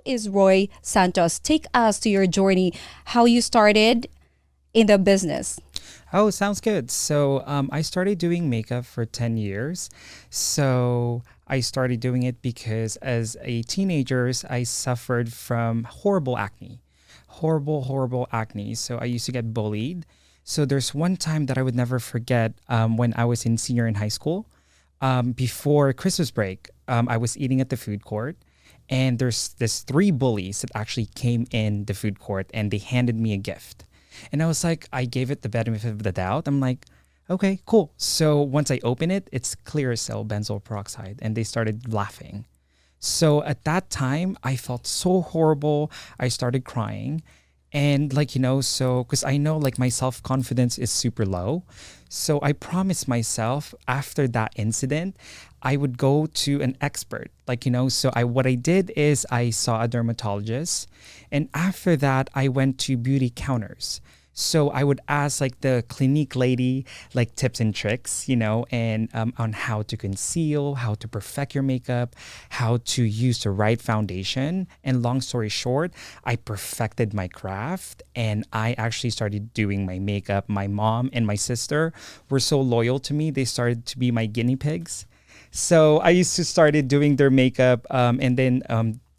is Roi Santos? Take us to your journey, how you started in the business. Oh, sounds good. So I started doing makeup for 10 years. So I started doing it because as a teenager, I suffered from horrible acne. Horrible acne. So I used to get bullied. So there's one time that I would never forget when I was in senior in high school. Before Christmas break, I was eating at the food court. And there's this three bullies that actually came in the food court and they handed me a gift. And I was like, I gave it the benefit of the doubt. I'm like, okay, cool. So once I open it, it's clear as cell benzoyl peroxide. And they started laughing. So at that time, I felt so horrible. I started crying. And so because I know like my self confidence is super low. So I promised myself after that incident, I would go to an expert. So what I did is I saw a dermatologist. And after that, I went to beauty counters. So I would ask like the clinique lady like tips and tricks, and on how to conceal, how to perfect your makeup, how to use the right foundation. And long story short, I perfected my craft and I actually started doing my makeup. My mom and my sister were so loyal to me. They started to be my guinea pigs. So I used to started doing their makeup, and then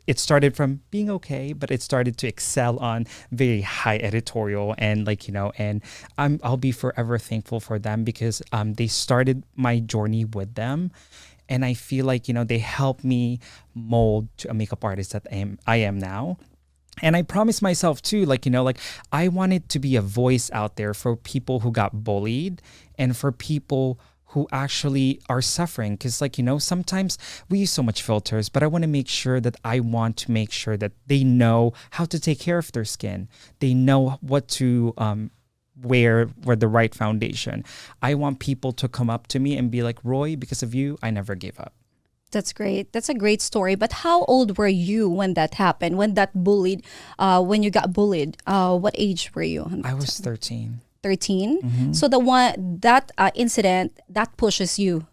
it started from being okay, but it started to excel on very high editorial and and I'll be forever thankful for them because they started my journey with them. And I feel like, they helped me mold to a makeup artist that I am now. And I promised myself too, I wanted to be a voice out there for people who got bullied and for people who actually are suffering because sometimes we use so much filters, but I want to make sure that they know how to take care of their skin. They know what to wear with the right foundation. I want people to come up to me and be like, Roy, because of you, I never gave up. That's great. That's a great story. But how old were you when that happened? When you got bullied? What age were you? I was 13. 13. Mm-hmm. So that incident that pushes you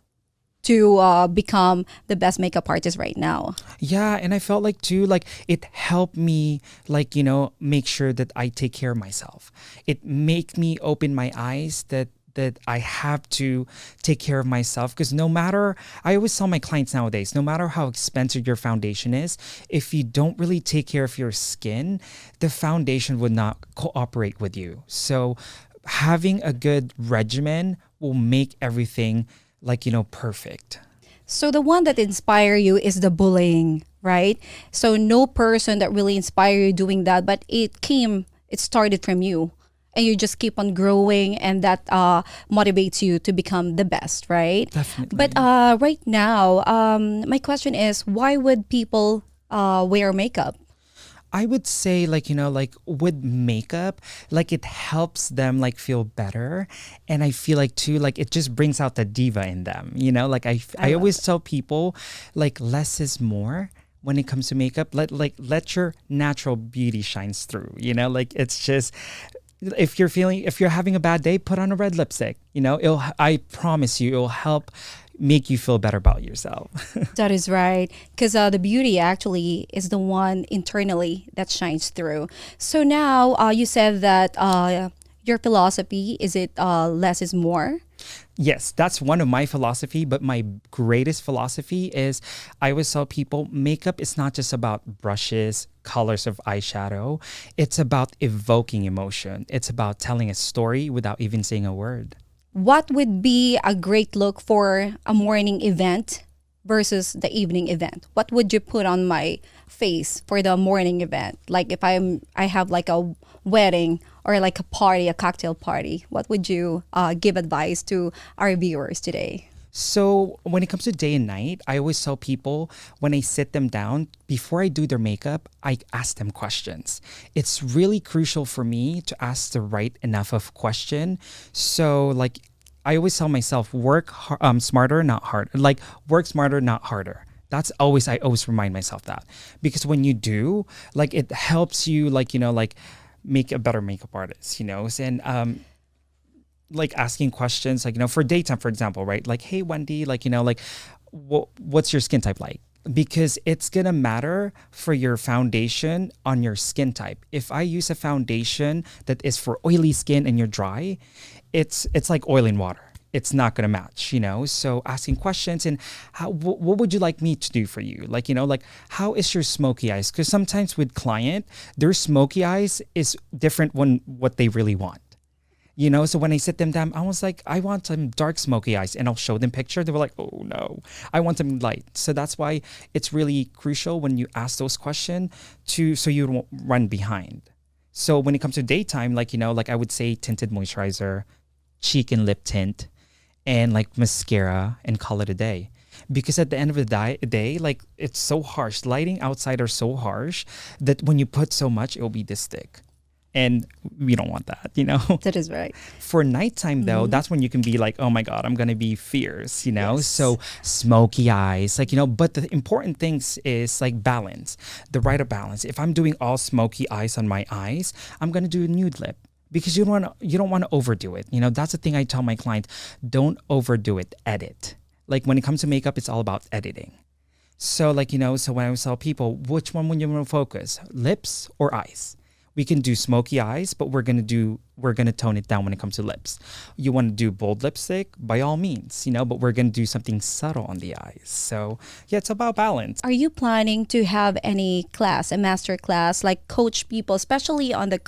to become the best makeup artist right now. Yeah, and I felt like too, it helped me, make sure that I take care of myself. It made me open my eyes that I have to take care of myself because I always tell my clients nowadays, no matter how expensive your foundation is, if you don't really take care of your skin, the foundation would not cooperate with you. So having a good regimen will make everything perfect. So the one that inspire you is the bullying, right? So no person that really inspire you doing that, but it started from you. And you just keep on growing and that motivates you to become the best, right? Definitely. But right now, my question is, why would people wear makeup? I would say with makeup, it helps them feel better. And I feel like too, it just brings out the diva in them, I always tell people less is more when it comes to makeup. Let your natural beauty shines through, it's just, if you're having a bad day, put on a red lipstick, I promise you, it'll help make you feel better about yourself. That is right. Because the beauty actually is the one internally that shines through. So now you said that your philosophy is it less is more? Yes, that's one of my philosophy, but my greatest philosophy is I always tell people makeup is not just about brushes, colors of eyeshadow. It's about evoking emotion. It's about telling a story without even saying a word. What would be a great look for a morning event versus the evening event? What would you put on my face for the morning event? Like if I have like a wedding or like a party, a cocktail party, what would you give advice to our viewers today? So when it comes to day and night, I always tell people when I sit them down, before I do their makeup, I ask them questions. It's really crucial for me to ask the right enough of question. So I always tell myself, smarter, not harder. Work smarter, not harder. I always remind myself that because when you do, it helps you, make a better makeup artist, and asking questions for daytime, for example, right? Hey Wendy, what's your skin type like? because it's gonna matter for your foundation on your skin type. If I use a foundation that is for oily skin and you're dry, it's like oil and water. It's not gonna match, you know. So asking questions and what would you like me to do for you? Like, you know, like how is your smoky eyes? Because sometimes with client, their smoky eyes is different when what they really want. You know, so when I sit them down, I was like, I want some dark smoky eyes, and I'll show them picture. They were like, oh no, I want them light. So that's why it's really crucial when you ask those questions to so you don't run behind. So when it comes to daytime, like you know, like I would say tinted moisturizer, cheek and lip tint, and like mascara, and call it a day. Because at the end of the day, like it's so harsh. Lighting outside are so harsh that when you put so much, it'll be this thick and we don't want that, you know. That is right. For nighttime though, that's when you can be like, oh my god, I'm gonna be fierce, you know. Yes. So smoky eyes, like you know. But the important things is like balance, the right of balance. If I'm doing all smoky eyes on my eyes, I'm gonna do a nude lip because you don't want to overdo it, you know. That's the thing I tell my clients: don't overdo it, edit. Like when it comes to makeup, it's all about editing. So like you know, so when I tell people, which one would you want to focus, lips or eyes? We can do smoky eyes, but we're gonna tone it down when it comes to lips. You want to do bold lipstick, by all means, you know, but we're gonna do something subtle on the eyes. So yeah, it's about balance. Are you planning to have any class, a master class, like coach people, especially on the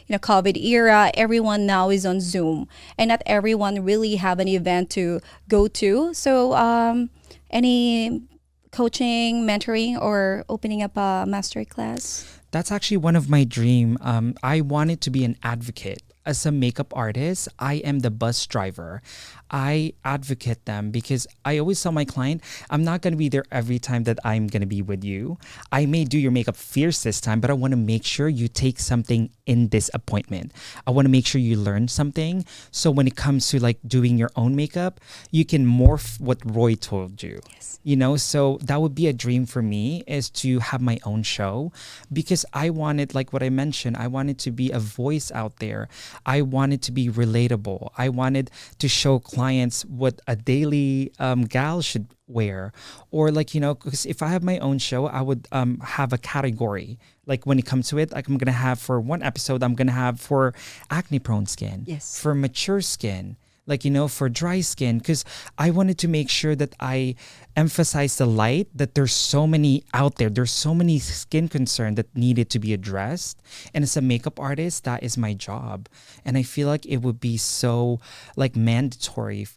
COVID era? Everyone now is on Zoom, and not everyone really have an event to go to. So, any coaching, mentoring, or opening up a master class? That's actually one of my dream. I wanted to be an advocate. As a makeup artist, I am the bus driver. I advocate them because I always tell my client, I'm not going to be there every time that I'm going to be with you. I may do your makeup fierce this time, but I want to make sure you take something in this appointment. I want to make sure you learn something. So when it comes to like doing your own makeup, you can morph what Roy told you. Yes. You know, so that would be a dream for me, is to have my own show, because I wanted, like what I mentioned, I wanted to be a voice out there. I wanted to be relatable. I wanted to show clients what a daily gal should wear. Or like, you know, because if I have my own show, I would have a category. Like when it comes to it, like I'm going to have for one episode, I'm going to have for acne prone skin, Yes. for mature skin, like, you know, for dry skin, because I wanted to make sure that I emphasize the light, that there's so many out there. There's so many skin concerns that needed to be addressed. And as a makeup artist, that is my job. And I feel like it would be so like mandatory